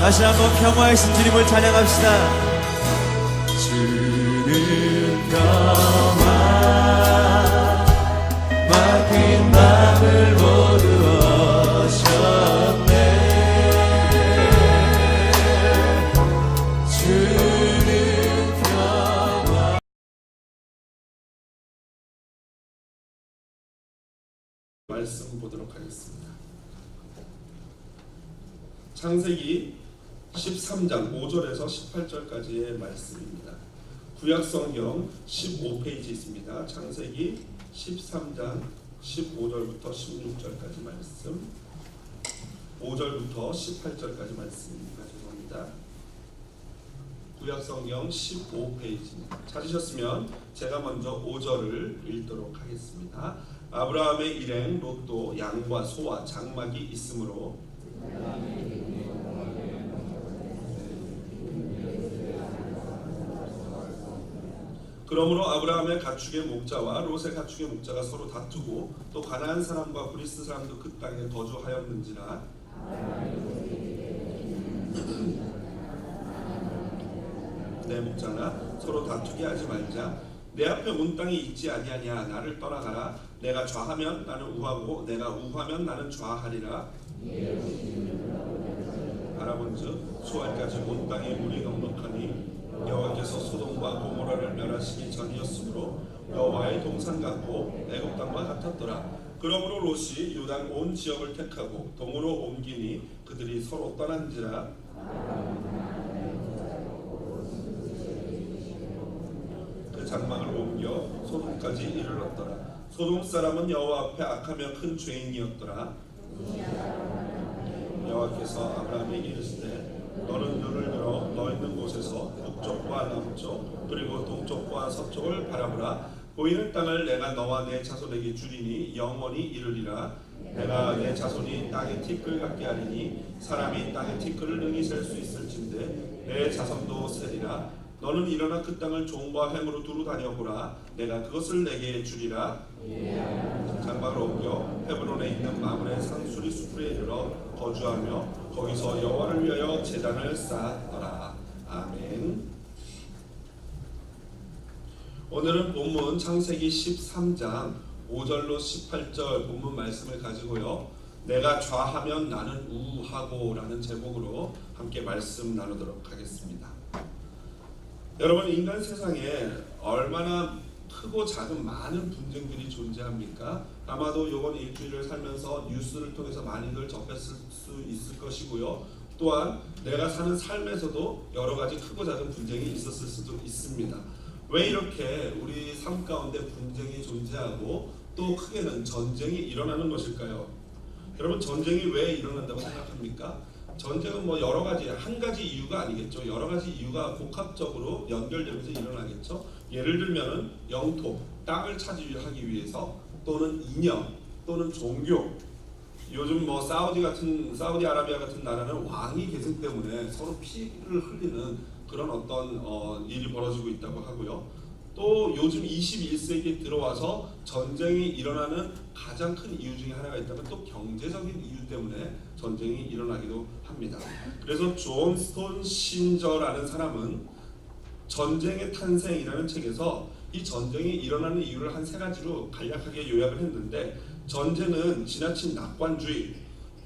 다시 한번 평화이신 주님을 찬양합시다. 주는 평화 막힌 맘을 모두 오셨네. 주는 평화. 말씀 보도록 하겠습니다. 창세기 13장 5절에서 18절까지의 말씀입니다. 구약성경 15페이지 있습니다. 창세기 13장 15절부터 16절까지 말씀, 5절부터 18절까지 말씀입니다. 죄송합니다. 구약성경 15페이지입니다. 찾으셨으면 제가 먼저 5절을 읽도록 하겠습니다. 아브라함의 일행 롯도 양과 소와 장막이 있으므로 그러므로 아브라함의 가축의 목자와 롯의 가축의 목자가 서로 다투고 또 가나안 사람과 브리스 사람도 그 땅에 거주하였는지라 내 목자나 서로 다투게 하지 말자. 내 앞에 온 땅이 있지 아니하냐. 나를 떠나가라. 내가 좌하면 나는 우하고 내가 우하면 나는 좌하리라. 알아본즉 수알까지 온 땅에 물이 넉넉하니 여호와께서 소돔과 고모라를 멸하시기 전이었으므로 여호와의 동산 같고 애굽 땅과 같았더라. 그러므로 롯이 요단 온 지역을 택하고 동으로 옮기니 그들이 서로 떠난지라. 그 장막을 옮겨 소돔까지 이르렀더라. 소돔 사람은 여호와 앞에 악하며 큰 죄인이었더라. 여호와께서 아브라함에게 이르시되 너는 눈을 들어 너 있는 곳에서 북쪽과 남쪽 그리고 동쪽과 서쪽을 바라보라. 보이는 땅을 내가 너와 내 자손에게 주리니 영원히 이르리라. 내가 내 자손이 땅의 티끌 같게 하리니 사람이 땅의 티끌을 능히 셀 수 있을진데 내 자손도 세리라. 너는 일어나 그 땅을 종과 횡으로 두루 다녀보라. 내가 그것을 내게 주리라. 장막을 옮겨 헤브론에 있는 마므레 상수리 수풀에 이르러 거주하며 거기서 여호와를 위하여 제단을 쌓았더라. 아멘. 오늘은 본문 창세기 13장 5절로 18절 본문 말씀을 가지고요, 내가 좌하면 나는 우하고 라는 제목으로 함께 말씀 나누도록 하겠습니다. 여러분, 인간 세상에 얼마나 크고 작은 많은 분쟁들이 존재합니까? 아마도 이번 일주일을 살면서 뉴스를 통해서 많이들 접했을 수 있을 것이고요. 또한 내가 사는 삶에서도 여러 가지 크고 작은 분쟁이 있었을 수도 있습니다. 왜 이렇게 우리 삶 가운데 분쟁이 존재하고 또 크게는 전쟁이 일어나는 것일까요? 여러분, 전쟁이 왜 일어난다고 생각합니까? 전쟁은 뭐 여러 가지, 한 가지 이유가 아니겠죠. 여러 가지 이유가 복합적으로 연결되면서 일어나겠죠. 예를 들면은 영토, 땅을 차지하기 위해서, 또는 이념, 또는 종교. 요즘 뭐 사우디아라비아 같은 나라는 왕이 계승 때문에 서로 피를 흘리는 그런 어떤 일이 벌어지고 있다고 하고요. 또 요즘 21세기에 들어와서 전쟁이 일어나는 가장 큰 이유 중에 하나가 있다면 또 경제적인 이유 때문에 전쟁이 일어나기도 합니다. 그래서 존 스톤 신저라는 사람은 전쟁의 탄생이라는 책에서 이 전쟁이 일어나는 이유를 한 세 가지로 간략하게 요약을 했는데, 전쟁은 지나친 낙관주의,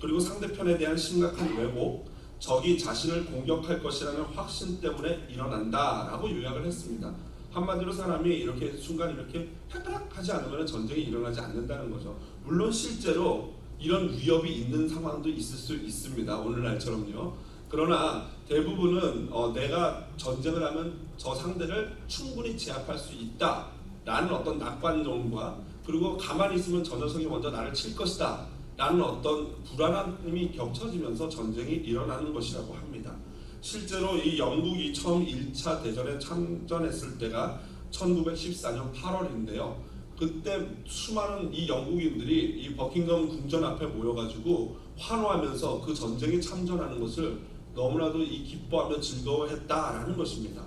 그리고 상대편에 대한 심각한 왜곡, 적이 자신을 공격할 것이라는 확신 때문에 일어난다라고 요약을 했습니다. 한마디로 사람이 이렇게 순간 이렇게 패드락 하지 않으면 전쟁이 일어나지 않는다는 거죠. 물론 실제로 이런 위협이 있는 상황도 있을 수 있습니다. 오늘날처럼요. 그러나 대부분은 내가 전쟁을 하면 저 상대를 충분히 제압할 수 있다라는 어떤 낙관론과, 그리고 가만히 있으면 저 녀석이 먼저 나를 칠 것이다 라는 어떤 불안함이 겹쳐지면서 전쟁이 일어나는 것이라고 합니다. 실제로 이 영국이 처음 1차 대전에 참전했을 때가 1914년 8월인데요. 그때 수많은 이 영국인들이 이 버킹엄 궁전 앞에 모여가지고 환호하면서 그 전쟁에 참전하는 것을 너무나도 기뻐하며 즐거워했다라는 것입니다.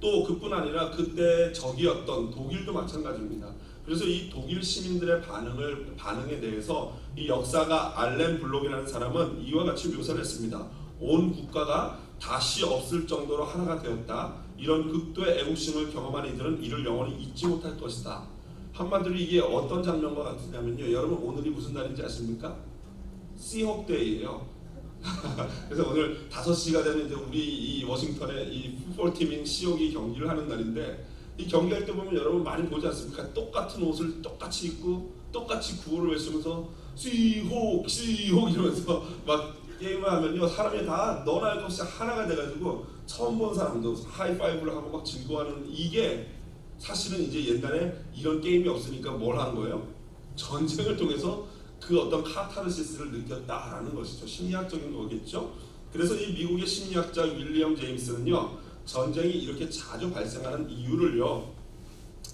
또 그뿐 아니라 그때 적이었던 독일도 마찬가지입니다. 그래서 이 독일 시민들의 반응에 대해서 이 역사가 알렌 블록이라는 사람은 이와 같이 묘사를 했습니다. 온 국가가 다시 없을 정도로 하나가 되었다. 이런 극도의 애국심을 경험한 이들은 이를 영원히 잊지 못할 것이다. 한마디로 이게 어떤 장면과 같으냐면요. 여러분 오늘이 무슨 날인지 아십니까? 시혹데이예요. 그래서 오늘 5시가 되면 이제 우리 이 워싱턴의 이 풋볼팀인 시옥이 경기를 하는 날인데 이 경기할 때 보면 여러분 많이 보지 않습니까? 똑같은 옷을 똑같이 입고 똑같이 구호를 외치면서 시혹 시혹 이러면서 막 게임을 하면요 사람이 다 너나 할 것 없이 하나가 돼가지고 처음 본 사람도 하이파이브를 하고 막 즐거워하는 이게 사실은 이제 옛날에 이런 게임이 없으니까 뭘 한 거예요? 전쟁을 통해서 그 어떤 카타르시스를 느꼈다라는 것이죠. 심리학적인 거겠죠. 그래서 이 미국의 심리학자 윌리엄 제임스는요 전쟁이 이렇게 자주 발생하는 이유를요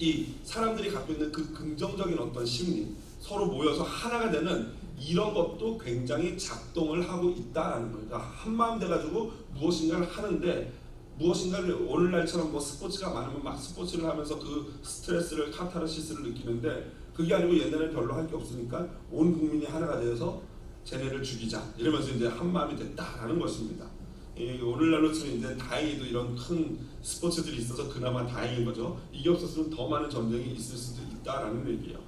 이 사람들이 갖고 있는 그 긍정적인 어떤 심리 서로 모여서 하나가 되는 이런 것도 굉장히 작동을 하고 있다라는 거예요. 그러니까 한마음 돼가지고 무엇인가를 하는데 무엇인가를 오늘날처럼 뭐 스포츠가 많으면 막 스포츠를 하면서 그 스트레스를 카타르시스를 느끼는데 그게 아니고 옛날에 별로 할 게 없으니까 온 국민이 하나가 되어서 쟤네를 죽이자 이러면서 이제 한마음이 됐다라는 것입니다. 오늘날로 치면 이제 다행히도 이런 큰 스포츠들이 있어서 그나마 다행인 거죠. 이게 없었으면 더 많은 전쟁이 있을 수도 있다라는 얘기예요.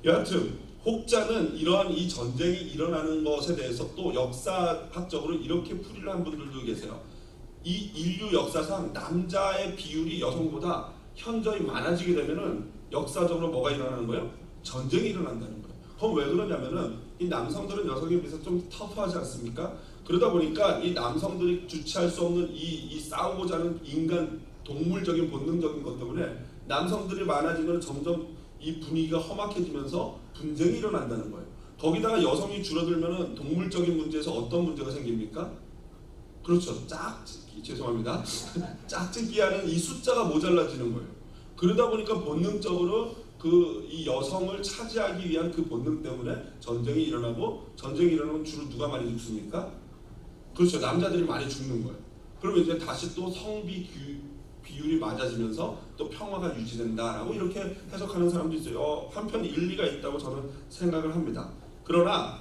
여하튼 혹자는 이러한 이 전쟁이 일어나는 것에 대해서 또 역사학적으로 이렇게 풀이를 한 분들도 계세요. 이 인류 역사상 남자의 비율이 여성보다 현저히 많아지게 되면은 역사적으로 뭐가 일어나는 거예요? 전쟁이 일어난다는 거예요. 그럼 왜 그러냐면은 이 남성들은 여성에 비해서 좀 터프하지 않습니까? 그러다 보니까 이 남성들이 주체할 수 없는 이 싸우고자 하는 인간 동물적인 본능적인 것 때문에 남성들이 많아지면 점점 이 분위기가 험악해지면서 분쟁이 일어난다는 거예요. 거기다가 여성이 줄어들면은 동물적인 문제에서 어떤 문제가 생깁니까? 그렇죠. 짝짓기 죄송합니다. 짝짓기하는 이 숫자가 모자라지는 거예요. 그러다 보니까 본능적으로 그 이 여성을 차지하기 위한 그 본능 때문에 전쟁이 일어나고 전쟁이 일어나면 주로 누가 많이 죽습니까? 그렇죠. 남자들이 많이 죽는 거예요. 그러면 이제 다시 또 성비 비율이 맞아지면서 또 평화가 유지된다라고 이렇게 해석하는 사람도 있어요. 한편 일리가 있다고 저는 생각을 합니다. 그러나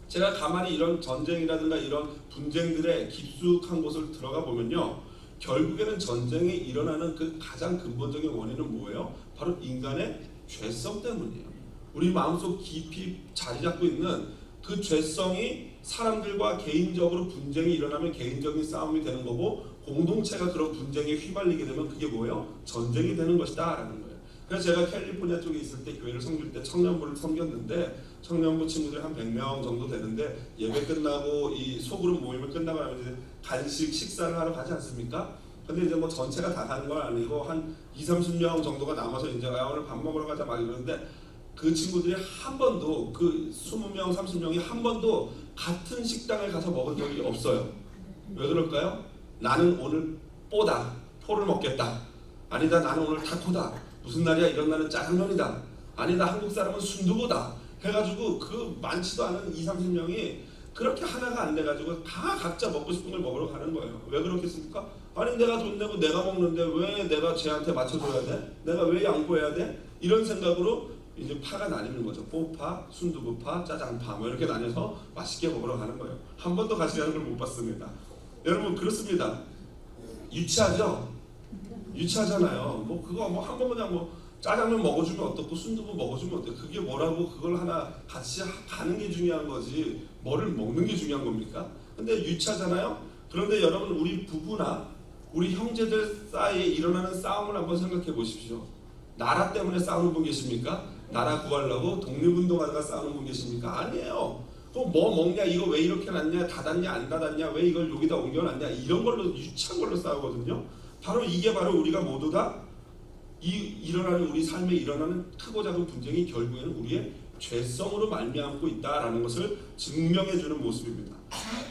제가 가만히 이런 전쟁이라든가 이런 분쟁들의 깊숙한 곳을 들어가 보면요 결국에는 전쟁이 일어나는 그 가장 근본적인 원인은 뭐예요? 바로 인간의 죄성 때문이에요. 우리 마음속 깊이 자리 잡고 있는 그 죄성이 사람들과 개인적으로 분쟁이 일어나면 개인적인 싸움이 되는 거고 공동체가 그런 분쟁에 휘말리게 되면 그게 뭐예요? 전쟁이 되는 것이다 라는 거예요. 그래서 제가 캘리포니아 쪽에 있을 때 교회를 섬길 때 청년부를 섬겼는데 청년부 친구들이 한 100명 정도 되는데 예배 끝나고 이 소그룹 모임을 끝나고 나면 이제 간식 식사를 하러 가지 않습니까? 근데 이제 뭐 전체가 다 가는 건 아니고 한 20-30명 정도가 남아서 이제 오늘 밥 먹으러 가자 막 이러는데 그 친구들이 한 번도 그 20명, 30명이 한 번도 같은 식당을 가서 먹은 적이 없어요. 왜 그럴까요? 나는 오늘 포를 먹겠다. 아니다 나는 오늘 타코다. 무슨 날이야 이런 날은 짜장면이다. 아니다 한국 사람은 순두부다. 해가지고 그 많지도 않은 20-30명이 그렇게 하나가 안 돼가지고 다 각자 먹고 싶은 걸 먹으러 가는 거예요. 왜 그렇겠습니까? 아니 내가 돈 내고 내가 먹는데 왜 내가 쟤한테 맞춰줘야 돼? 내가 왜 양보해야 돼? 이런 생각으로 이제 파가 나뉘는 거죠. 포파, 순두부파, 짜장파 뭐 이렇게 나뉘어서 맛있게 먹으러 가는 거예요. 한 번도 같이 가는 걸 못 봤습니다. 여러분 그렇습니다. 유치하죠? 유치하잖아요. 뭐 그거 뭐 한 번 그냥 뭐 짜장면 먹어주면 어떻고 순두부 먹어주면 어때? 그게 뭐라고 그걸 하나 같이 가는 게 중요한 거지 뭐를 먹는 게 중요한 겁니까? 근데 유치하잖아요. 그런데 여러분 우리 부부나 우리 형제들 사이에 일어나는 싸움을 한번 생각해 보십시오. 나라 때문에 싸우는 분 계십니까? 나라 구하려고 독립운동하다가 싸우는 분 계십니까? 아니에요. 또 뭐 먹냐 이거 왜 이렇게 놨냐 닫았냐 안 닫았냐 왜 이걸 여기다 옮겨놨냐 이런 걸로 유치한 걸로 싸우거든요. 바로 이게 바로 우리가 모두 다 일어나는 우리 삶에 일어나는 크고 작은 분쟁이 결국에는 우리의 죄성으로 말미암고 있다라는 것을 증명해주는 모습입니다.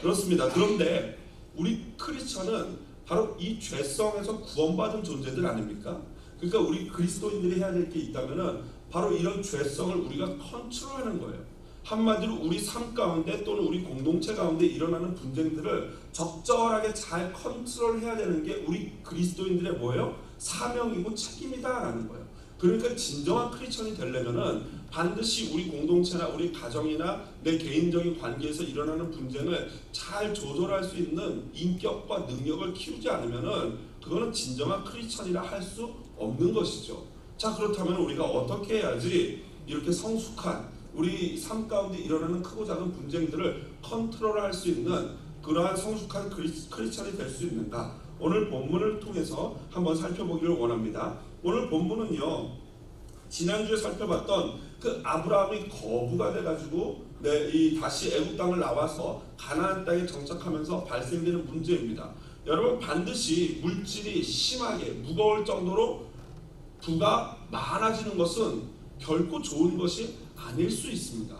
그렇습니다. 그런데 우리 크리스천은 바로 이 죄성에서 구원받은 존재들 아닙니까? 그러니까 우리 그리스도인들이 해야 될 게 있다면은 바로 이런 죄성을 우리가 컨트롤하는 거예요. 한마디로 우리 삶 가운데 또는 우리 공동체 가운데 일어나는 분쟁들을 적절하게 잘 컨트롤해야 되는 게 우리 그리스도인들의 뭐예요? 사명이고 책임이다라는 거예요. 그러니까 진정한 크리스천이 되려면은 반드시 우리 공동체나 우리 가정이나 내 개인적인 관계에서 일어나는 분쟁을 잘 조절할 수 있는 인격과 능력을 키우지 않으면은 그거는 진정한 크리스천이라 할 수 없는 것이죠. 자, 그렇다면 우리가 어떻게 해야지 이렇게 성숙한 우리 삶 가운데 일어나는 크고 작은 분쟁들을 컨트롤할 수 있는 그러한 성숙한 크리스천이 될 수 있는가? 오늘 본문을 통해서 한번 살펴보기를 원합니다. 오늘 본문은요, 지난주에 살펴봤던 그 아브라함이 거부가 돼가지고 이 다시 애굽 땅을 나와서 가나안 땅에 정착하면서 발생되는 문제입니다. 여러분, 반드시 물질이 심하게 무거울 정도로 부가 많아지는 것은 결코 좋은 것이 아닐 수 있습니다.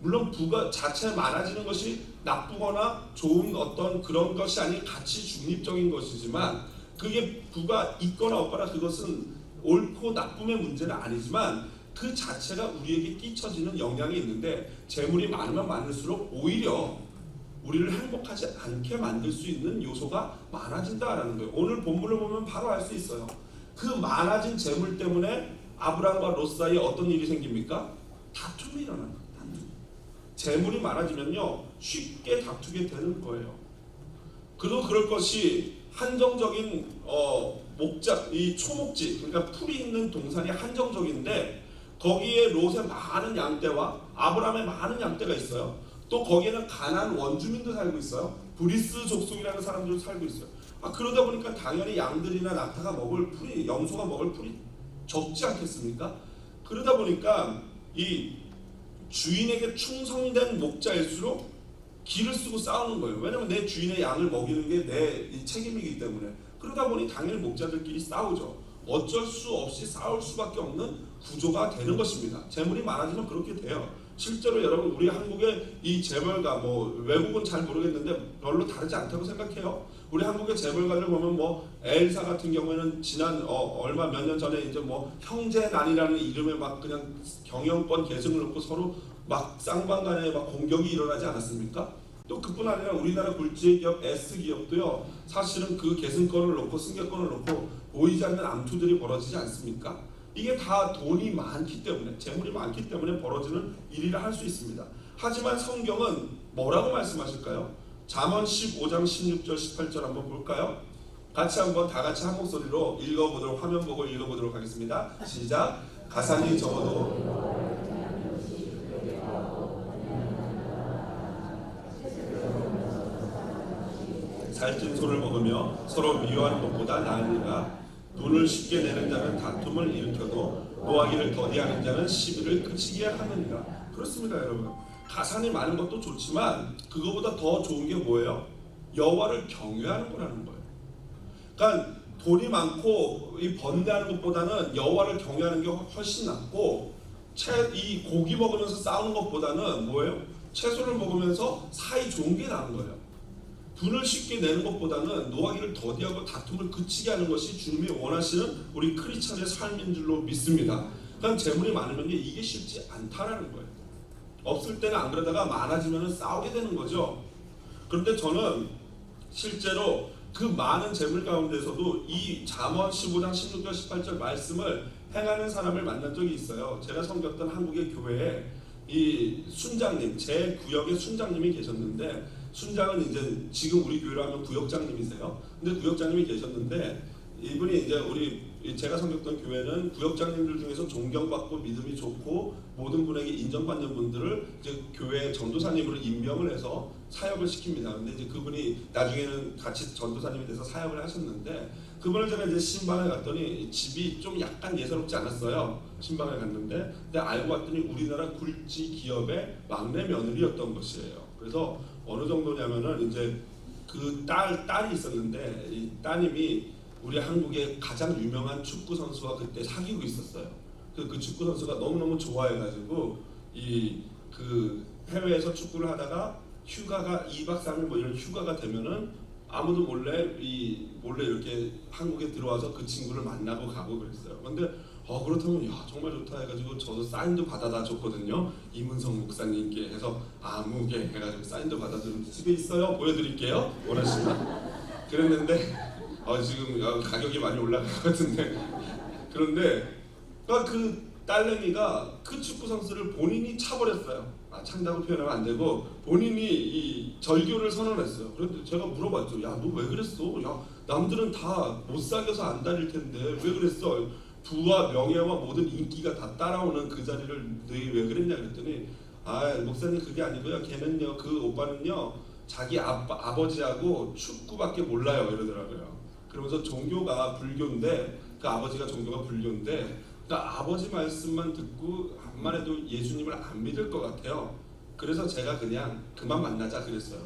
물론 부가 자체 많아지는 것이 나쁘거나 좋은 어떤 그런 것이 아닌 가치 중립적인 것이지만, 그게 부가 있거나 없거나 그것은 옳고 나쁨의 문제는 아니지만 그 자체가 우리에게 끼쳐지는 영향이 있는데, 재물이 많으면 많을수록 오히려 우리를 행복하지 않게 만들 수 있는 요소가 많아진다라는 거예요. 오늘 본문을 보면 바로 알 수 있어요. 그 많아진 재물 때문에 아브라함과 롯 사이에 어떤 일이 생깁니까? 다툼이 일어나는 거예요. 재물이 많아지면요, 쉽게 다투게 되는 거예요. 그도 그럴 것이 한정적인 목작, 이 초목지, 그러니까 풀이 있는 동산이 한정적인데 거기에 롯의 많은 양떼와 아브라함의 많은 양떼가 있어요. 또 거기에는 가나안 원주민도 살고 있어요. 브리스 족속이라는 사람들도 살고 있어요. 그러다 보니까 당연히 양들이나 낙타가 먹을 풀이, 염소가 먹을 풀이 적지 않겠습니까? 그러다 보니까 이 주인에게 충성된 목자일수록 기를 쓰고 싸우는 거예요. 왜냐면 내 주인의 양을 먹이는 게 내 책임이기 때문에. 그러다 보니 당연히 목자들끼리 싸우죠. 어쩔 수 없이 싸울 수밖에 없는 구조가 되는 것입니다. 재물이 많아지면 그렇게 돼요. 실제로 여러분, 우리 한국의 이 재벌가, 외국은 잘 모르겠는데 별로 다르지 않다고 생각해요. 우리 한국의 재벌가들 보면 엘사 같은 경우에는 지난 얼마 몇 년 전에 이제 형제난이라는 이름에 막 그냥 경영권 계승을 놓고 서로 막 쌍방간에 막 공격이 일어나지 않았습니까? 또 그뿐 아니라 우리나라 굴지기업 S기업도요, 사실은 그 계승권을 놓고 승계권을 놓고 보이지 않는 암투들이 벌어지지 않습니까? 이게 다 돈이 많기 때문에, 재물이 많기 때문에 벌어지는 일이라 할 수 있습니다. 하지만 성경은 뭐라고 말씀하실까요? 잠언 15장 16절 18절 한번 볼까요? 같이 한번 다 같이 한 목소리로 읽어보도록, 화면 보고 읽어보도록 하겠습니다. 시작. 가산이 적어도 살찐 소를 먹으며 서로 미워하는 것보다 나으니라. 돈을 쉽게 내는 자는 다툼을 일으켜도 노하기를 더디하는 자는 시비를 그치게 하느니라. 그렇습니다, 여러분. 가산이 많은 것도 좋지만 그거보다 더 좋은 게 뭐예요? 여호와를 경외하는 거라는 거예요. 그러니까 돈이 많고 이 번다는 것보다는 여호와를 경외하는 게 훨씬 낫고, 이 고기 먹으면서 싸우는 것보다는 뭐예요? 채소를 먹으면서 사이 좋은 게 나은 거예요. 분을 쉽게 내는 것보다는 노하기를 더디하고 다툼을 그치게 하는 것이 주님이 원하시는 우리 크리스천의 삶인 줄로 믿습니다. 그러니까 재물이 많으면 이게 쉽지 않다라는 거예요. 없을 때는 안 그러다가 많아지면 싸우게 되는 거죠. 그런데 저는 실제로 그 많은 재물 가운데서도 이 잠언 15장 16절 18절 말씀을 행하는 사람을 만난 적이 있어요. 제가 섬겼던 한국의 교회에 이 순장님, 제 구역의 순장님이 계셨는데, 순장은 이제 지금 우리 교회로 하면 구역장님이세요. 근데 구역장님이 계셨는데, 이분이 이제 제가 섬겼던 교회는 구역장님들 중에서 존경받고 믿음이 좋고 모든 분에게 인정받는 분들을 이제 교회 전도사님으로 임명을 해서 사역을 시킵니다. 근데 이제 그분이 나중에는 같이 전도사님이 돼서 사역을 하셨는데, 그분을 제가 이제 신방에 갔더니 집이 좀 약간 예사롭지 않았어요. 신방에 갔는데, 근데 알고 봤더니 우리나라 굴지 기업의 막내 며느리였던 것이에요. 그래서 어느 정도냐면은 이제 그 딸이 있었는데, 이 따님이 우리 한국의 가장 유명한 축구 선수와 그때 사귀고 있었어요. 그 축구 선수가 너무너무 좋아해가지고 그 해외에서 축구를 하다가 휴가가 2박 3일 이런 휴가가 되면은 아무도 몰래 이렇게 한국에 들어와서 그 친구를 만나고 가고 그랬어요. 근데 그렇다면 정말 좋다 해가지고 저도 사인도 받아다 줬거든요. 이문성 목사님께 해서 아무개 해가지고 사인도 받아주는 집에 있어요. 보여드릴게요. 원하시면. 그랬는데 지금 가격이 많이 올라갈 것 같은데, 그런데 그러니까 그 딸내미가 그 축구 선수를 본인이 차버렸어요. 찬다고 표현하면 안 되고 본인이 이 절교를 선언했어요. 그런데 제가 물어봤죠. 야, 너 왜 그랬어? 야, 남들은 다 못 사귀어서 안 다닐 텐데 왜 그랬어? 부와 명예와 모든 인기가 다 따라오는 그 자리를 너희 왜 그랬냐 그랬더니 목사님 그게 아니고요. 걔는요, 그 오빠는요, 자기 아버지하고 축구밖에 몰라요 이러더라고요. 그러면서 종교가 불교인데 그 아버지가 종교가 불교인데 그러니까 아버지 말씀만 듣고 암만 해도 예수님을 안 믿을 것 같아요. 그래서 제가 그냥 그만 만나자 그랬어요.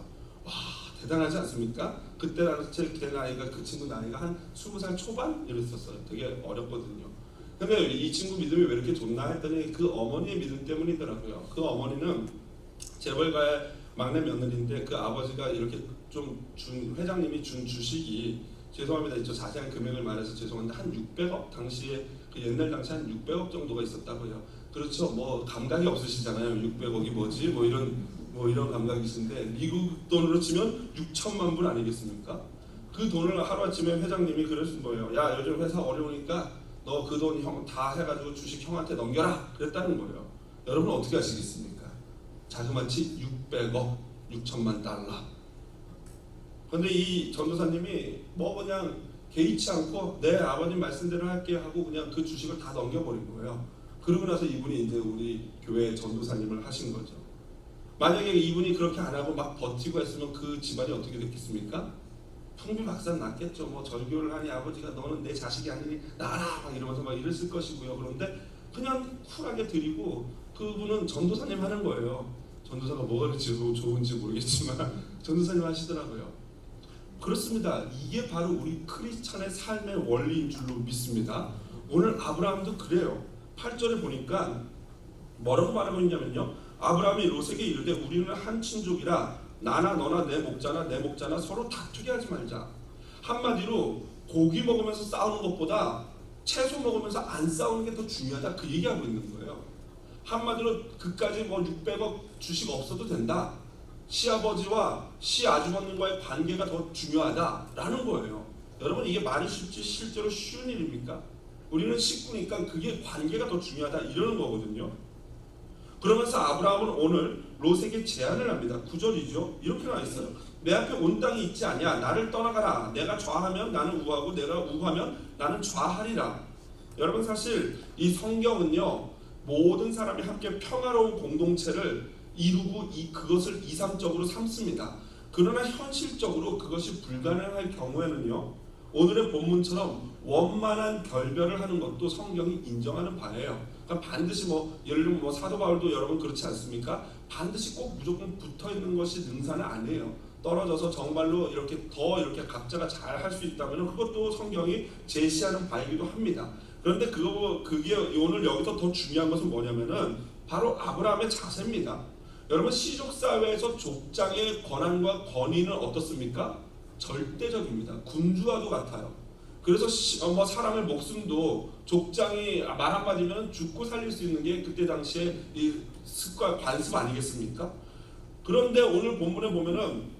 와, 대단하지 않습니까? 그때 당시에 걔 나이가, 그 친구 나이가 한 20살 초반 이랬었어요. 되게 어렸거든요. 근데 이 친구 믿음이 왜 이렇게 좋나 했더니 그 어머니의 믿음 때문이더라고요. 그 어머니는 재벌가의 막내 며느리인데 그 아버지가 이렇게 좀 회장님이 준 주식이, 죄송합니다. 저 자세한 금액을 말해서 죄송한데 한 600억? 당시에 그 옛날 당시 한 600억 정도가 있었다고요. 그렇죠. 뭐 감각이 없으시잖아요. 600억이 뭐지? 뭐 이런 감각이신데 미국 돈으로 치면 6천만 불 아니겠습니까? 그 돈을 하루아침에 회장님이 그러신 거예요. 야, 요즘 회사 어려우니까 너 그 돈 형 다 해가지고 주식 형한테 넘겨라. 그랬다는 거예요. 여러분 어떻게 하시겠습니까? 자그마치 600억, 6천만 달러. 근데 이 전도사님이 뭐 그냥 개의치 않고 내 아버님 말씀대로 할게 하고 그냥 그 주식을 다 넘겨버린 거예요. 그러고 나서 이분이 이제 우리 교회 전도사님을 하신 거죠. 만약에 이분이 그렇게 안 하고 막 버티고 했으면 그 집안이 어떻게 됐겠습니까? 풍비박산 났겠죠. 뭐 절교를 하니 아버지가 너는 내 자식이 아니니 나라 막 이러면서 막 이랬을 것이고요. 그런데 그냥 쿨하게 드리고 그분은 전도사님 하는 거예요. 전도사가 뭐가 그렇지 좋은지 모르겠지만 전도사님 하시더라고요. 그렇습니다. 이게 바로 우리 크리스찬의 삶의 원리인 줄로 믿습니다. 오늘 아브라함도 그래요. 8절에 보니까 뭐라고 말하고 있냐면요. 아브라함이 롯에게 이르되 우리는 한 친족이라 나나 너나 내 목자나 서로 다투게 하지 말자. 한마디로 고기 먹으면서 싸우는 것보다 채소 먹으면서 안 싸우는 게 더 중요하다, 그 얘기하고 있는 거예요. 한마디로 그까지 뭐 600억 주식 없어도 된다. 시아버지와 시아주버님과의 관계가 더 중요하다라는 거예요. 여러분 이게 말이 쉽지 실제로 쉬운 일입니까? 우리는 식구니까 그게 관계가 더 중요하다 이러는 거거든요. 그러면서 아브라함은 오늘 롯에게 제안을 합니다. 9절이죠. 이렇게 나와 있어요. 내 앞에 온 땅이 있지 아니야. 나를 떠나가라. 내가 좌하면 나는 우하고 내가 우하면 나는 좌하리라. 여러분 사실 이 성경은요, 모든 사람이 함께 평화로운 공동체를 이루고 그것을 이상적으로 삼습니다. 그러나 현실적으로 그것이 불가능할 경우에는요, 오늘의 본문처럼 원만한 결별을 하는 것도 성경이 인정하는 바예요. 그러니까 반드시 예를 들면 사도 바울도 여러분 그렇지 않습니까? 반드시 꼭 무조건 붙어 있는 것이 능사는 아니에요. 떨어져서 정말로 이렇게 각자가 잘 할 수 있다면 그것도 성경이 제시하는 바이기도 합니다. 그런데 그게 오늘 여기서 더 중요한 것은 뭐냐면은 바로 아브라함의 자세입니다. 여러분 시족 사회에서 족장의 권한과 권위는 어떻습니까? 절대적입니다. 군주와도 같아요. 그래서 사람의 목숨도 족장이 말 한마디면 죽고 살릴 수 있는 게 그때 당시에 이 습관 관습 아니겠습니까? 그런데 오늘 본문에 보면은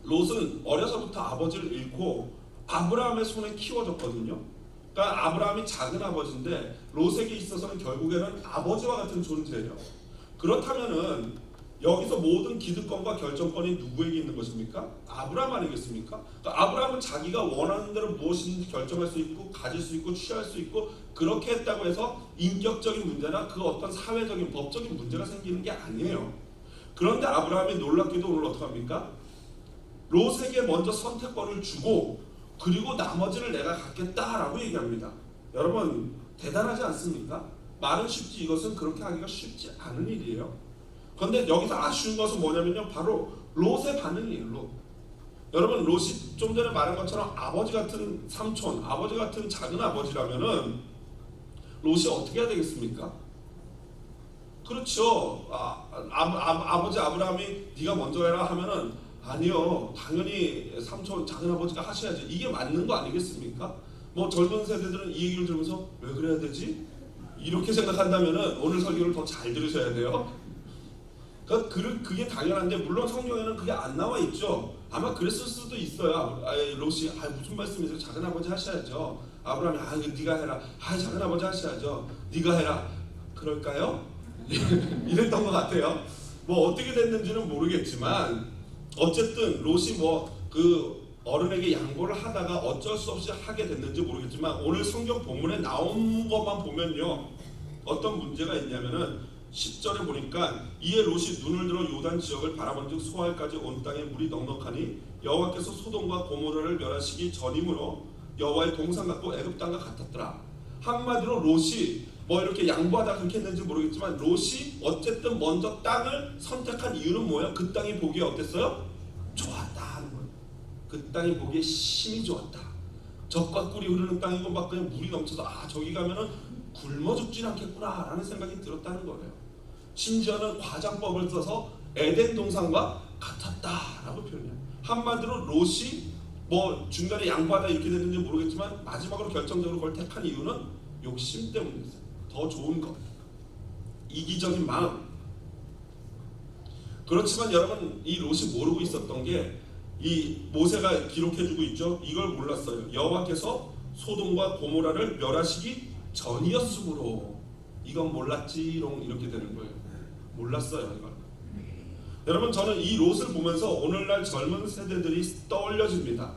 롯은 어려서부터 아버지를 잃고 아브라함의 손에 키워졌거든요. 그러니까 아브라함이 작은 아버지인데 롯에게 있어서는 결국에는 아버지와 같은 존재예요. 그렇다면은 여기서 모든 기득권과 결정권이 누구에게 있는 것입니까? 아브라함 아니겠습니까? 그러니까 아브라함은 자기가 원하는 대로 무엇인지 결정할 수 있고 가질 수 있고 취할 수 있고 그렇게 했다고 해서 인격적인 문제나 그 어떤 사회적인 법적인 문제가 생기는 게 아니에요. 그런데 아브라함이 놀랍게도 오늘 어떡합니까? 롯에게 먼저 선택권을 주고 그리고 나머지를 내가 갖겠다라고 얘기합니다. 여러분 대단하지 않습니까? 말은 쉽지 이것은 그렇게 하기가 쉽지 않은 일이에요. 그런데 여기서 아쉬운 것은 뭐냐면요, 바로 롯의 반응이에요. 롯. 여러분 롯이 좀 전에 말한 것처럼 아버지 같은 삼촌, 아버지 같은 작은 아버지라면은 롯이 어떻게 해야 되겠습니까? 그렇죠. 아버지 아브라함이 네가 먼저 해라 하면은 아니요, 당연히 삼촌 작은 아버지가 하셔야지. 이게 맞는 거 아니겠습니까? 젊은 세대들은 이 얘기를 들으면서 왜 그래야 되지? 이렇게 생각한다면은 오늘 설교를 더 잘 들으셔야 돼요. 그게 당연한데 물론 성경에는 그게 안 나와 있죠. 아마 그랬을 수도 있어요. 롯이 무슨 말씀이세요? 작은 아버지 하셔야죠. 아브라함이 네가 해라. 작은 아버지 하셔야죠. 네가 해라. 그럴까요? 이랬던 것 같아요. 뭐 어떻게 됐는지는 모르겠지만 어쨌든 롯이 그 어른에게 양보를 하다가 어쩔 수 없이 하게 됐는지 모르겠지만 오늘 성경 본문에 나온 것만 보면요, 어떤 문제가 있냐면은 10절에 보니까 이에 롯이 눈을 들어 요단 지역을 바라본즉 소알까지 온 땅에 물이 넉넉하니 여호와께서 소돔과 고모라를 멸하시기 전이므로 여호와의 동상 같고 애굽 땅과 같았더라. 한마디로 롯이 뭐 이렇게 양보하다 그렇게 했는지 모르겠지만 롯이 어쨌든 먼저 땅을 선택한 이유는 뭐예요? 그 땅이 보기에 어땠어요? 좋았다 하는 거예요. 그 땅이 보기에 심히 좋았다. 젖과 꿀이 흐르는 땅이고 막 그냥 물이 넘쳐서 저기 가면은 굶어 죽진 않겠구나 라는 생각이 들었다는 거예요. 심지어는 과장법을 써서 에덴 동산과 같았다라고 표현해요. 한마디로 롯이 뭐 중간에 양보하다 이렇게 됐는지 모르겠지만 마지막으로 결정적으로 그걸 택한 이유는 욕심 때문이었어요. 더 좋은 것, 이기적인 마음. 그렇지만 여러분, 이 롯이 모르고 있었던 게 이 모세가 기록해주고 있죠. 이걸 몰랐어요. 여호와께서 소돔과 고모라를 멸하시기 전이었으므로. 이건 몰랐지롱 이렇게 되는 거예요. 몰랐어요 이걸. 여러분, 저는 이 롯을 보면서 오늘날 젊은 세대들이 떠올려집니다.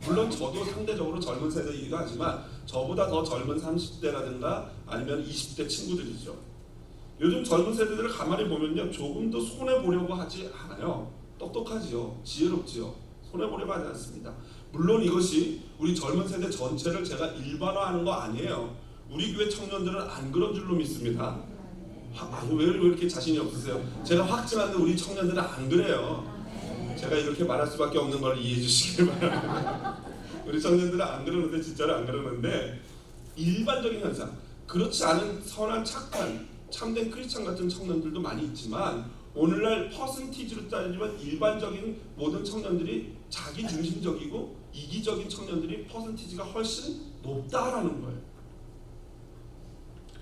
물론 저도 상대적으로 젊은 세대이기도 하지만 저보다 더 젊은 30대라든가 아니면 20대 친구들이죠. 요즘 젊은 세대들을 가만히 보면요, 조금도 손해보려고 하지 않아요. 똑똑하지요. 지혜롭지요. 손해보려고 하지 않습니다. 물론 이것이 우리 젊은 세대 전체를 제가 일반화하는 거 아니에요. 우리 교회 청년들은 안 그런 줄로 믿습니다. 왜 이렇게 자신이 없으세요? 제가 확증하는데 우리 청년들은 안 그래요. 제가 이렇게 말할 수밖에 없는 걸 이해해 주시길 바랍니다. 우리 청년들은 안 그러는데, 진짜로 안 그러는데, 일반적인 현상, 그렇지 않은 선한 착한 참된 크리스찬 같은 청년들도 많이 있지만 오늘날 퍼센티지로 따지면 일반적인 모든 청년들이 자기중심적이고 이기적인 청년들이 퍼센티지가 훨씬 높다라는 거예요.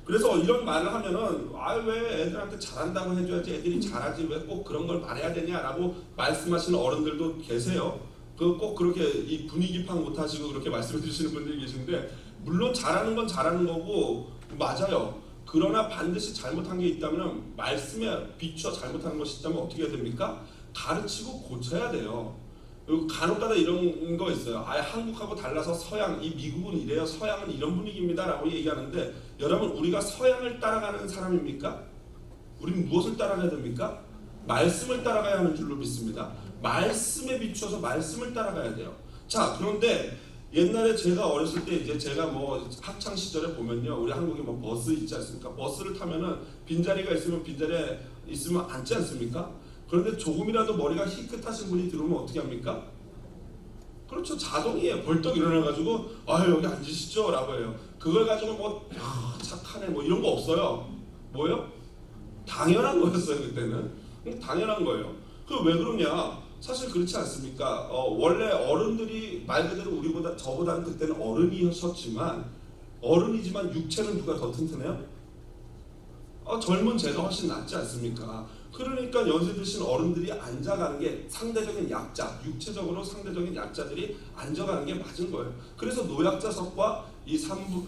그래서 이런 말을 하면은 왜 애들한테 잘한다고 해줘야지 애들이 잘하지 왜 꼭 그런 걸 말해야 되냐라고 말씀하시는 어른들도 계세요. 꼭 그렇게 이 분위기 파악 못하시고 그렇게 말씀해 주시는 분들이 계신데, 물론 잘하는 건 잘하는 거고 맞아요. 그러나 반드시 잘못한 게 있다면, 말씀에 비추어 잘못한 것이 있다면 어떻게 해야 됩니까? 가르치고 고쳐야 돼요. 그리고 간혹가다 이런 거 있어요. 한국하고 달라서 서양, 이 미국은 이래요, 서양은 이런 분위기입니다 라고 얘기하는데, 여러분, 우리가 서양을 따라가는 사람입니까? 우리는 무엇을 따라가야 됩니까? 말씀을 따라가야 하는 줄로 믿습니다. 말씀에 비추어서 말씀을 따라가야 돼요. 자, 그런데 옛날에 제가 어렸을 때, 이제 제가 뭐 학창 시절에 보면요, 우리 한국에 뭐 버스 있지 않습니까? 버스를 타면은 빈자리가 있으면 빈자리에 있으면 앉지 않습니까? 그런데 조금이라도 머리가 희끗하신 분이 들어오면 어떻게 합니까? 그렇죠, 자동이에요. 벌떡 일어나가지고 여기 앉으시죠 라고 해요. 그걸 가지고 뭐 착하네 뭐 이런 거 없어요. 뭐요? 당연한 거였어요. 그때는 당연한 거예요. 그 왜 그러냐? 사실 그렇지 않습니까? 원래 어른들이 말 그대로 저보다는 그때는 어른이셨지만, 어른이지만 육체는 누가 더 튼튼해요? 젊은 제가 훨씬 낫지 않습니까? 그러니까 연세 드신 어른들이 앉아가는 게 상대적인 약자, 육체적으로 상대적인 약자들이 앉아가는 게 맞은 거예요. 그래서 노약자석과 임산부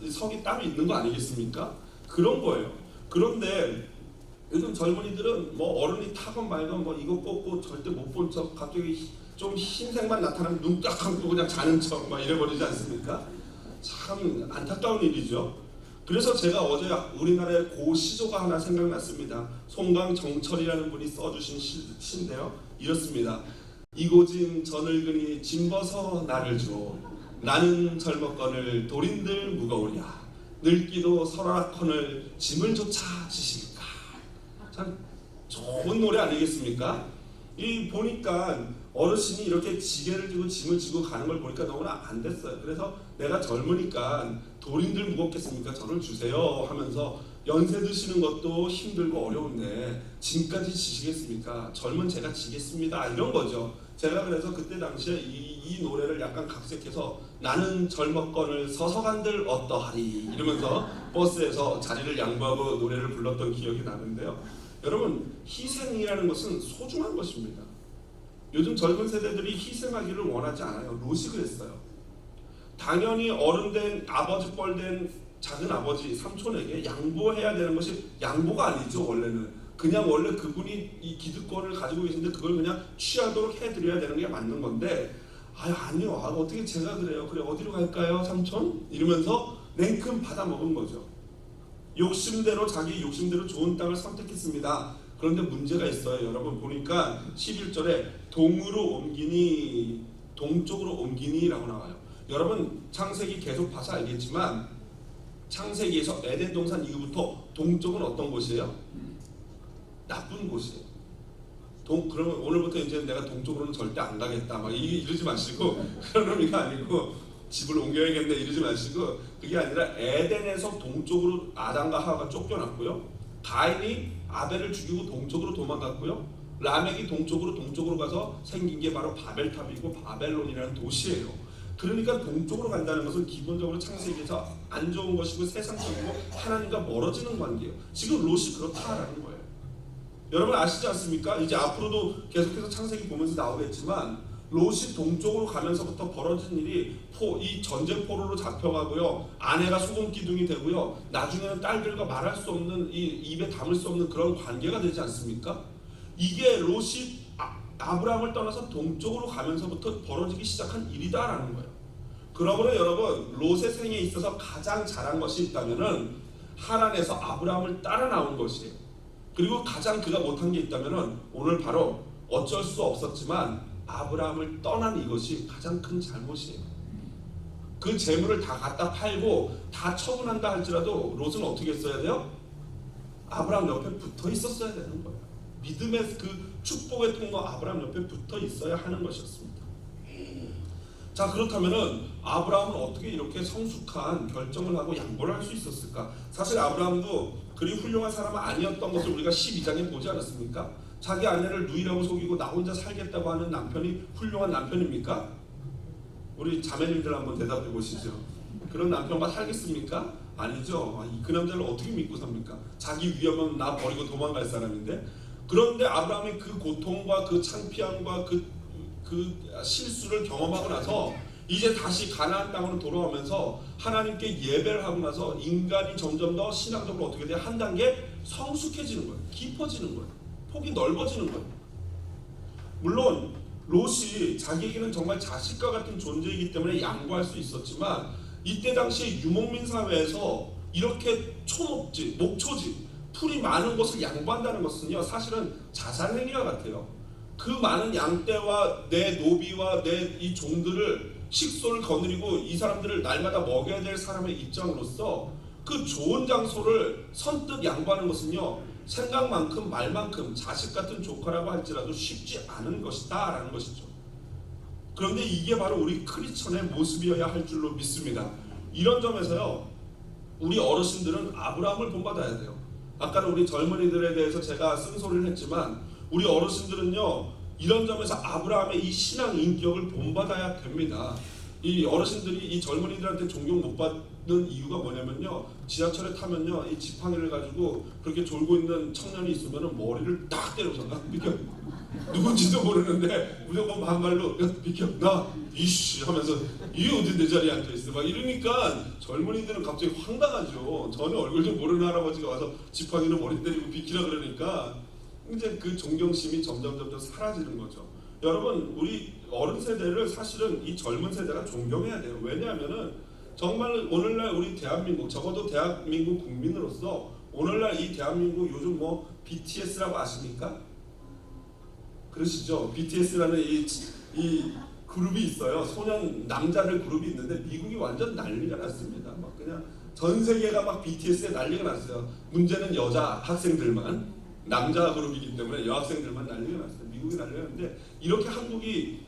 석이 따로 있는 거 아니겠습니까? 그런 거예요. 그런데 요즘 젊은이들은 뭐 어른이 타건 말건 뭐 이거 꽂고 절대 못 본 척, 갑자기 좀 흰색만 나타나면 눈 딱 감고 그냥 자는 척 막 이래버리지 않습니까? 참 안타까운 일이죠. 그래서 제가 어제 우리나라의 고 시조가 하나 생각났습니다. 송강정철이라는 분이 써주신 시인데요, 이렇습니다. 이고짐 저늙으니 짐벗어 나를 줘. 나는 젊었거늘 돌인들 무거우랴. 늙기도 설악거늘 짐을 조차 지실까. 참 좋은 노래 아니겠습니까? 이 보니까 어르신이 이렇게 지게를 지고 짐을 지고 가는 걸 보니까 너무나 안 됐어요. 그래서 내가 젊으니까 돌인들 무겁겠습니까? 저를 주세요 하면서, 연세 드시는 것도 힘들고 어려운데 짐까지 지시겠습니까? 젊은 제가 지겠습니다 이런 거죠. 제가 그래서 그때 당시에 이 노래를 약간 각색해서 나는 젊었거늘 서서 간들 어떠하리 이러면서 버스에서 자리를 양보하고 노래를 불렀던 기억이 나는데요. 여러분, 희생이라는 것은 소중한 것입니다. 요즘 젊은 세대들이 희생하기를 원하지 않아요. 롯이 그랬어요. 당연히 어른된 아버지 뻘된 작은 아버지 삼촌에게 양보해야 되는 것이 양보가 아니죠. 원래는 그냥 원래 그분이 이 기득권을 가지고 계신데 그걸 그냥 취하도록 해드려야 되는 게 맞는 건데 아니요. 어떻게 제가 그래요. 그래 어디로 갈까요 삼촌? 이러면서 냉큼 받아먹은 거죠. 욕심대로 자기 욕심대로 좋은 땅을 선택했습니다. 그런데 문제가 있어요. 여러분 보니까 11절에 동으로 옮기니 동쪽으로 옮기니 라고 나와요. 여러분 창세기 계속 봐서 알겠지만 창세기에서 에덴 동산 이후부터 동쪽은 어떤 곳이에요? 나쁜 곳이에요. 그러면 오늘부터 이제 내가 동쪽으로는 절대 안 가겠다 막 이러지 마시고 그런 의미가 아니고 집을 옮겨야겠네 이러지 마시고 그게 아니라 에덴에서 동쪽으로 아담과 하와가 쫓겨났고요. 가인이 아벨을 죽이고 동쪽으로 도망갔고요. 라멕이 동쪽으로 가서 생긴 게 바로 바벨탑이고 바벨론이라는 도시예요. 그러니까 동쪽으로 간다는 것은 기본적으로 창세기에서 안 좋은 것이고 세상적이고 하나님과 멀어지는 관계예요. 지금 롯이 그렇다라는 거예요. 여러분 아시지 않습니까? 이제 앞으로도 계속해서 창세기 보면서 나오겠지만 롯이 동쪽으로 가면서부터 벌어진 일이 이 전쟁 포로로 잡혀가고요. 아내가 소금 기둥이 되고요. 나중에는 딸들과 말할 수 없는 입에 담을 수 없는 그런 관계가 되지 않습니까? 이게 롯이 아브라함을 떠나서 동쪽으로 가면서부터 벌어지기 시작한 일이다라는 거예요. 그러므로 여러분 롯의 생에 있어서 가장 잘한 것이 있다면은 하란에서 아브라함을 따라 나온 것이에요. 그리고 가장 그가 못한 게 있다면은 오늘 바로 어쩔 수 없었지만 아브라함을 떠난 이것이 가장 큰 잘못이에요. 그 재물을 다 갖다 팔고 다 처분한다 할지라도 롯은 어떻게 했어야 돼요? 아브라함 옆에 붙어 있었어야 되는 거예요. 믿음의 그 축복의 통로 아브라함 옆에 붙어 있어야 하는 것이었습니다. 자 그렇다면은 아브라함은 어떻게 이렇게 성숙한 결정을 하고 양보를 할 수 있었을까? 사실 아브라함도 그리 훌륭한 사람은 아니었던 것을 우리가 12장에 보지 않았습니까? 자기 아내를 누이라고 속이고 나 혼자 살겠다고 하는 남편이 훌륭한 남편입니까? 우리 자매님들 한번 대답해 보시죠. 그런 남편과 살겠습니까? 아니죠. 그 남자를 어떻게 믿고 삽니까? 자기 위험은 나 버리고 도망갈 사람인데. 그런데 아브라함이 그 고통과 그 창피함과 그 실수를 경험하고 나서 이제 다시 가나안 땅으로 돌아오면서 하나님께 예배를 하고 나서 인간이 점점 더 신앙적으로 어떻게 돼요? 한 단계 성숙해지는 거예요. 깊어지는 거예요. 폭이 넓어지는 거예요. 물론 롯이 자기에게는 정말 자식과 같은 존재이기 때문에 양보할 수 있었지만 이때 당시 유목민 사회에서 이렇게 초목지, 목초지, 풀이 많은 곳을 양보한다는 것은요 사실은 자살행위와 같아요. 그 많은 양떼와 내 노비와 내 이 종들을 식소를 거느리고 이 사람들을 날마다 먹여야 될 사람의 입장으로서 그 좋은 장소를 선뜻 양보하는 것은요 생각만큼 말만큼 자식 같은 조카라고 할지라도 쉽지 않은 것이다 라는 것이죠. 그런데 이게 바로 우리 크리스천의 모습이어야 할 줄로 믿습니다. 이런 점에서요 우리 어르신들은 아브라함을 본받아야 돼요. 아까는 우리 젊은이들에 대해서 제가 쓴소리를 했지만 우리 어르신들은요 이런 점에서 아브라함의 이 신앙 인격을 본받아야 됩니다. 이 어르신들이 이 젊은이들한테 존경 못 받는 이유가 뭐냐면요 지하철에 타면요 이 지팡이를 가지고 그렇게 졸고 있는 청년이 있으면 머리를 딱 때려서 나 비켜 누군지도 모르는데 무조건 반말로 야 비켜 나 이씨 하면서 이 어디 내 자리에 앉아있어 막 이러니까 젊은이들은 갑자기 황당하죠. 전혀 얼굴도 모르는 할아버지가 와서 지팡이로 머리 때리고 비키라 그러니까 이제 그 존경심이 점점 사라지는 거죠. 여러분 우리 어른 세대를 사실은 이 젊은 세대가 존경해야 돼요. 왜냐하면은 정말 오늘날 우리 대한민국 적어도 대한민국 국민으로서 오늘날 이 대한민국 요즘 뭐 BTS라고 아십니까? 그러시죠? BTS라는 이 그룹이 있어요. 소년 남자들 그룹이 있는데 미국이 완전 난리가 났습니다. 막 그냥 전 세계가 막 BTS에 난리가 났어요. 문제는 여자 학생들만 남자 그룹이기 때문에 여학생들만 난리가 났어요. 미국이 난리가 났는데 이렇게 한국이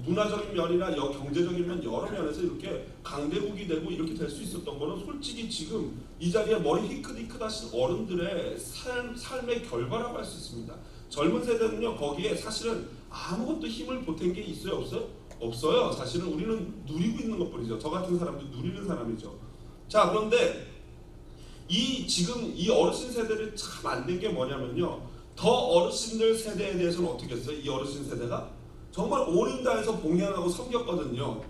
문화적인 면이나 경제적인 면 여러 면에서 이렇게 강대국이 되고 이렇게 될 수 있었던 거는 솔직히 지금 이 자리에 머리 희끗희끗하신 어른들의 삶의 결과라고 할 수 있습니다. 젊은 세대는요 거기에 사실은 아무것도 힘을 보탠 게 있어요 없어요? 없어요. 사실은 우리는 누리고 있는 것뿐이죠. 저 같은 사람도 누리는 사람이죠. 자 그런데 지금 이 어르신 세대를 참 안 된 게 뭐냐면요 더 어르신들 세대에 대해서는 어떻게 했어요? 이 어르신 세대가 정말 온 힘 다해서 봉양하고 섬겼거든요.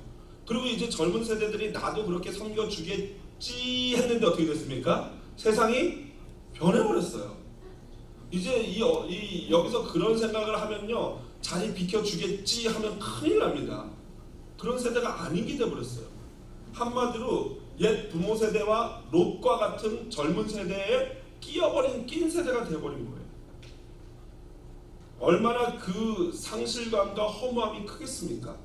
그리고 이제 젊은 세대들이 나도 그렇게 섬겨주겠지 했는데 어떻게 됐습니까? 세상이 변해버렸어요. 이제 여기서 그런 생각을 하면요, 자리 비켜주겠지 하면 큰일 납니다. 그런 세대가 아닌 게 돼버렸어요. 한마디로 옛 부모 세대와 롯과 같은 젊은 세대에 낀 세대가 돼버린 거예요. 얼마나 그 상실감과 허무함이 크겠습니까?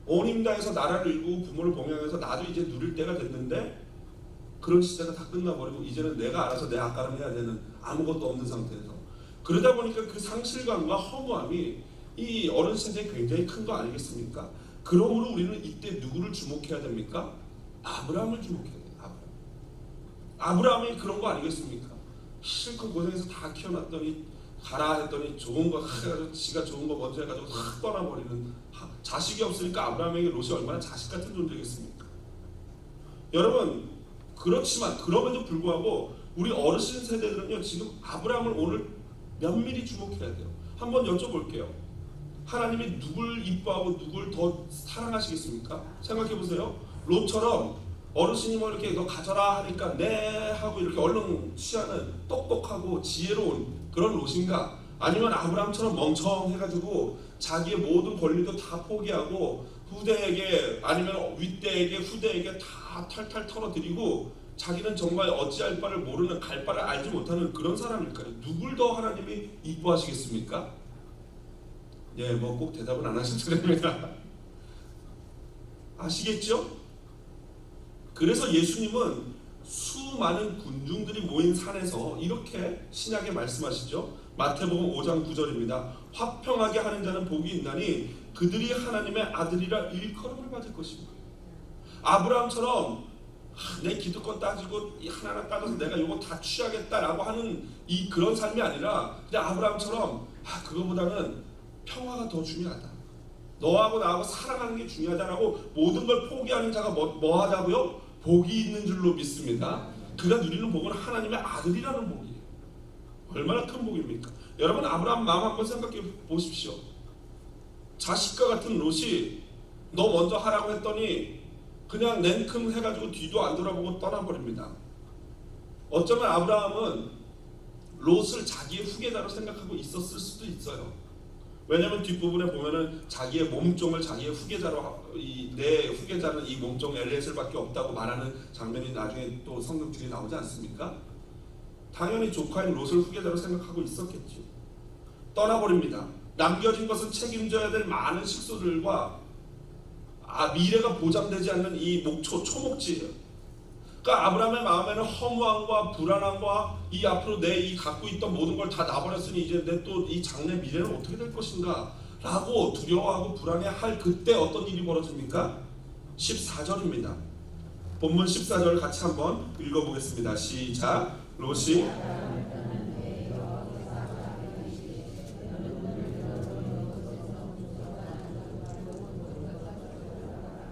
온 힘 다해서 나라를 일구고 부모를 봉양해서 나도 이제 누릴 때가 됐는데 그런 시대가 다 끝나버리고 이제는 내가 알아서 내 앞가름 해야 되는 아무것도 없는 상태에서, 그러다 보니까 그 상실감과 허무함이 이 어른 세대에 굉장히 큰 거 아니겠습니까? 그러므로 우리는 이때 누구를 주목해야 됩니까? 아브라함을 주목해야 돼요. 아브라함이 그런 거 아니겠습니까? 실컷 고생해서 다 키워놨더니 가라 했더니 좋은 거 해가지고 지가 좋은 거 먼저 해가지고 확 떠나버리는, 자식이 없으니까 아브라함에게 롯이 얼마나 자식 같은 존재겠습니까? 여러분, 그렇지만 그럼에도 불구하고 우리 어르신 세대들은요, 지금 아브라함을 오늘 면밀히 주목해야 돼요. 한번 여쭤볼게요. 하나님이 누굴 이뻐하고 누굴 더 사랑하시겠습니까? 생각해 보세요. 롯처럼 어르신이 뭐 이렇게 너 가져라 하니까 네 하고 이렇게 얼른 취하는 똑똑하고 지혜로운 그런 롯인가? 아니면 아브라함처럼 멍청해가지고 자기의 모든 권리도 다 포기하고 후대에게 아니면 윗대에게 후대에게 다 탈탈 털어드리고 자기는 정말 어찌할 바를 모르는, 갈 바를 알지 못하는 그런 사람일까요? 누굴 더 하나님이 이뻐하시겠습니까? 예, 뭐 꼭 대답은 안 하셔도 됩니다. 아시겠죠? 그래서 예수님은 수많은 군중들이 모인 산에서 이렇게 신약에 말씀하시죠. 마태복음 5장 9절입니다. 화평하게 하는 자는 복이 있나니 그들이 하나님의 아들이라 일컬음을 받을 것이고. 아브라함처럼 내 기득권 따지고 하나하나 따져서 내가 이거 다 취하겠다라고 하는 그런 삶이 아니라 그냥 아브라함처럼 그거보다는 평화가 더 중요하다, 너하고 나하고 사랑하는 게 중요하다라고 모든 걸 포기하는 자가 뭐 하자고요? 복이 있는 줄로 믿습니다. 그가 누리는 복은 하나님의 아들이라는 복이에요. 얼마나 큰 복입니까? 여러분, 아브라함 마음 한번 생각해 보십시오. 자식과 같은 롯이 너 먼저 하라고 했더니 그냥 냉큼 해가지고 뒤도 안 돌아보고 떠나버립니다. 어쩌면 아브라함은 롯을 자기의 후계자로 생각하고 있었을 수도 있어요. 왜냐하면 뒷부분에 보면은 자기의 몸종을 자기의 후계자로, 내 후계자는 이 몸종 엘리에셀밖에 없다고 말하는 장면이 나중에 또 성경 중에 나오지 않습니까? 당연히 조카인 롯을 후계자로 생각하고 있었겠죠. 떠나버립니다. 남겨진 것은 책임져야 될 많은 식소들과 미래가 보장되지 않는 이 초목지예요. 그러니까 아브라함의 마음에는 허무함과 불안함과 이 앞으로 내 갖고 있던 모든 걸 다 놔버렸으니 이제 내 또 이 장래 미래는 어떻게 될 것인가 라고 두려워하고 불안해할 그때 어떤 일이 벌어집니까? 14절입니다. 본문 14절 같이 한번 읽어보겠습니다. 시작. 롯이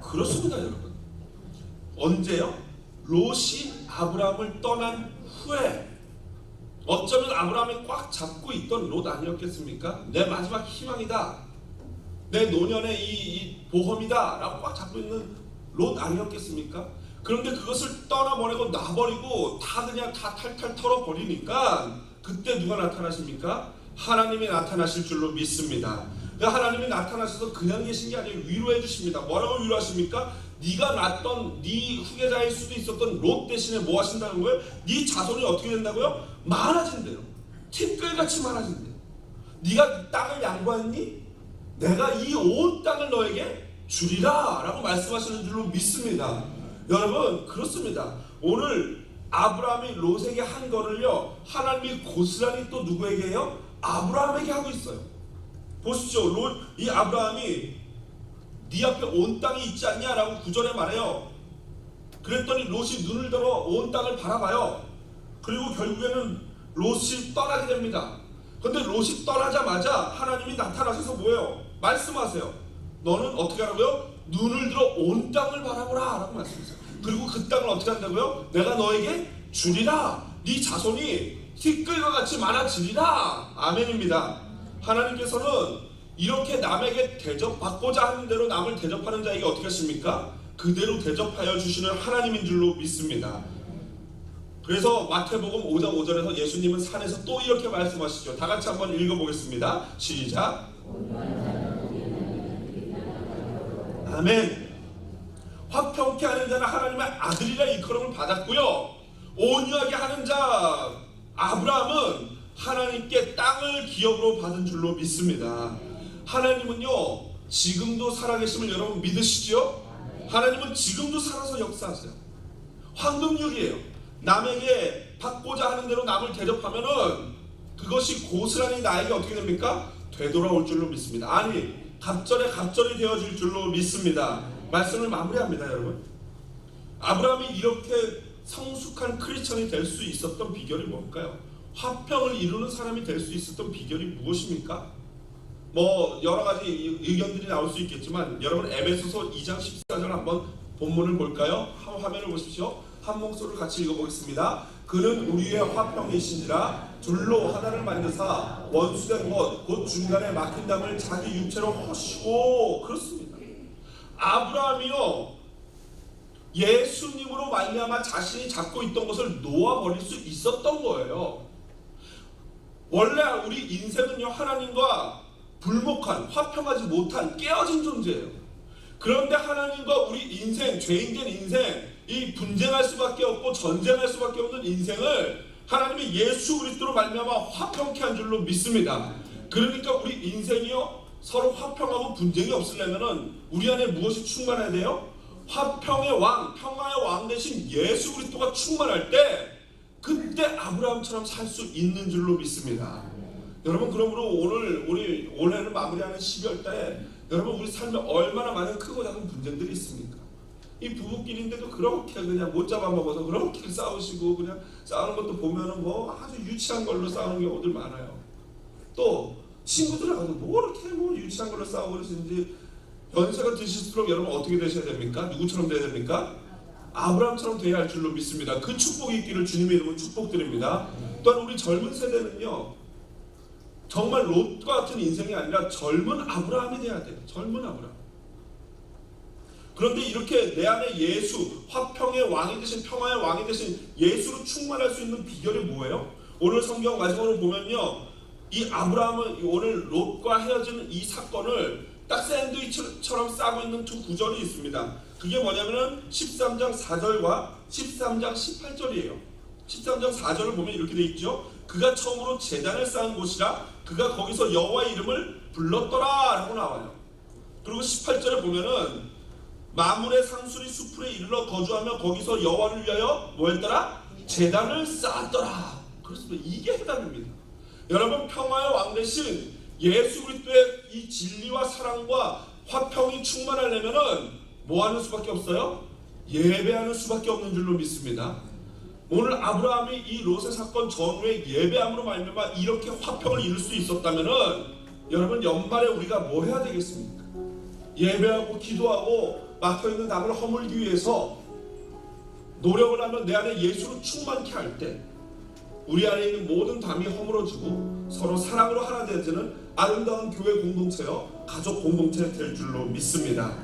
그렇습니다, 여러분. 언제요? 롯이 아브라함을 떠난 후에. 어쩌면 아브라함이 꽉 잡고 있던 롯 아니었겠습니까? 내 마지막 희망이다, 내 노년의 이 보험이다 라고 꽉 잡고 있는 롯 아니었겠습니까? 그런데 그것을 떠나보내고 놔버리고 다 그냥 다 탈탈 털어버리니까 그때 누가 나타나십니까? 하나님이 나타나실 줄로 믿습니다. 하나님이 나타나셔서 그냥 계신 게 아니에요. 위로해 주십니다. 뭐라고 위로하십니까? 네가 낳던 네 후계자일 수도 있었던 롯 대신에 뭐 하신다는 거예요? 네 자손이 어떻게 된다고요? 많아진대요. 티끌같이 많아진대요. 네가 땅을 양보했니? 내가 이 온 땅을 너에게 주리라 라고 말씀하시는 줄로 믿습니다. 여러분, 그렇습니다. 오늘 아브라함이 롯에게 한 거를요, 하나님이 고스란히 또 누구에게 해요? 아브라함에게 하고 있어요. 보십시오. 이 아브라함이 네 앞에 온 땅이 있지 않냐 라고 9절에 말해요. 그랬더니 롯이 눈을 들어 온 땅을 바라봐요. 그리고 결국에는 롯이 떠나게 됩니다. 근데 롯이 떠나자마자 하나님이 나타나셔서 뭐예요? 말씀하세요. 너는 어떻게 하라고요? 눈을 들어 온 땅을 바라보라 라고 말씀하세요. 그리고 그 땅을 어떻게 한다고요? 내가 너에게 주리라. 네 자손이 티끌과 같이 많아지리라. 아멘입니다. 하나님께서는 이렇게 남에게 대접받고자 하는 대로 남을 대접하는 자에게 어떻게 하십니까? 그대로 대접하여 주시는 하나님인 줄로 믿습니다. 그래서 마태복음 5장 5절에서 예수님은 산에서 또 이렇게 말씀하시죠. 다 같이 한번 읽어보겠습니다. 시작. 아멘. 화평케 하는 자는 하나님의 아들이라 일컬음을 받았고요. 온유하게 하는 자 아브라함은 하나님께 땅을 기업으로 받은 줄로 믿습니다. 하나님은요 지금도 살아계심을 여러분 믿으시죠? 하나님은 지금도 살아서 역사하세요. 황금률이에요. 남에게 받고자 하는 대로 남을 대접하면은 그것이 고스란히 나에게 어떻게 됩니까? 되돌아올 줄로 믿습니다. 아니 갑절에 갑절이 되어질 줄로 믿습니다. 말씀을 마무리합니다. 여러분, 아브라함이 이렇게 성숙한 크리스천이 될 수 있었던 비결이 뭘까요? 화평을 이루는 사람이 될 수 있었던 비결이 무엇입니까? 뭐 여러가지 의견들이 나올 수 있겠지만 여러분 에베소서 2장 14절 한번 본문을 볼까요? 화면을 보십시오. 한 목소리를 같이 읽어보겠습니다. 그는 우리의 화평이신지라 둘로 하나를 만드사 원수된 것 곧 중간에 막힌 담을 자기 육체로 허시고. 그렇습니다. 아브라함이요 예수님으로 말미암아 자신이 잡고 있던 것을 놓아버릴 수 있었던 거예요. 원래 우리 인생은요 하나님과 불목한, 화평하지 못한 깨어진 존재예요. 그런데 하나님과 우리 인생, 죄인된 인생, 이 분쟁할 수밖에 없고 전쟁할 수밖에 없는 인생을 하나님이 예수 그리스도로 말미암아 화평케 한 줄로 믿습니다. 그러니까 우리 인생이요 서로 화평하고 분쟁이 없으려면은 우리 안에 무엇이 충만해야 돼요? 화평의 왕, 평화의 왕 대신 예수 그리스도가 충만할 때 그때 아브라함처럼 살 수 있는 줄로 믿습니다. 여러분, 그러므로 우리 올해를 마무리하는 12월달에 여러분 우리 삶에 얼마나 많은 크고 작은 분쟁들이 있습니까? 이 부부끼리인데도 그렇게 그냥 못 잡아먹어서 그렇게 싸우시고 그냥 싸우는 것도 보면은 뭐 아주 유치한 걸로 싸우는 경우들 많아요. 또 친구들하고도 뭐 이렇게 뭐 유치한 걸로 싸우고 그러시는지 연세가 드실수록 여러분 어떻게 되셔야 됩니까? 누구처럼 되어야 됩니까? 아브라함처럼 되어야 할 줄로 믿습니다. 그 축복이 있기를 주님의 이름으로 축복드립니다. 또한 우리 젊은 세대는요 정말 롯과 같은 인생이 아니라 젊은 아브라함이 돼야 돼요. 젊은 아브라함. 그런데 이렇게 내 안에 예수, 화평의 왕이 되신, 평화의 왕이 되신 예수로 충만할 수 있는 비결이 뭐예요? 오늘 성경 마지막으로 보면요 이 아브라함은 오늘 롯과 헤어지는 이 사건을 딱 샌드위치처럼 싸고 있는 두 구절이 있습니다. 그게 뭐냐면은 13장 4절과 13장 18절이에요. 13장 4절을 보면 이렇게 돼 있죠. 그가 처음으로 제단을 쌓은 곳이라 그가 거기서 여호와의 이름을 불렀더라 라고 나와요. 그리고 18절에 보면은 마물의 상수리 수풀에 이르러 거주하며 거기서 여호와를 위하여 뭐 했더라? 제단을 쌓았더라. 그렇습니다. 이게 해답입니다. 여러분, 평화의 왕 대신 예수 그리스도의 이 진리와 사랑과 화평이 충만하려면은 뭐 하는 수밖에 없어요? 예배하는 수밖에 없는 줄로 믿습니다. 오늘 아브라함이 이 롯의 사건 전후에 예배함으로 말미암아 이렇게 화평을 이룰 수 있었다면은 여러분 연말에 우리가 뭐 해야 되겠습니까? 예배하고 기도하고 막혀있는 담을 허물기 위해서 노력을 하면 내 안에 예수로 충만케 할 때 우리 안에 있는 모든 담이 허물어지고 서로 사랑으로 하나 되어지는 아름다운 교회 공동체요 가족 공동체 될 줄로 믿습니다.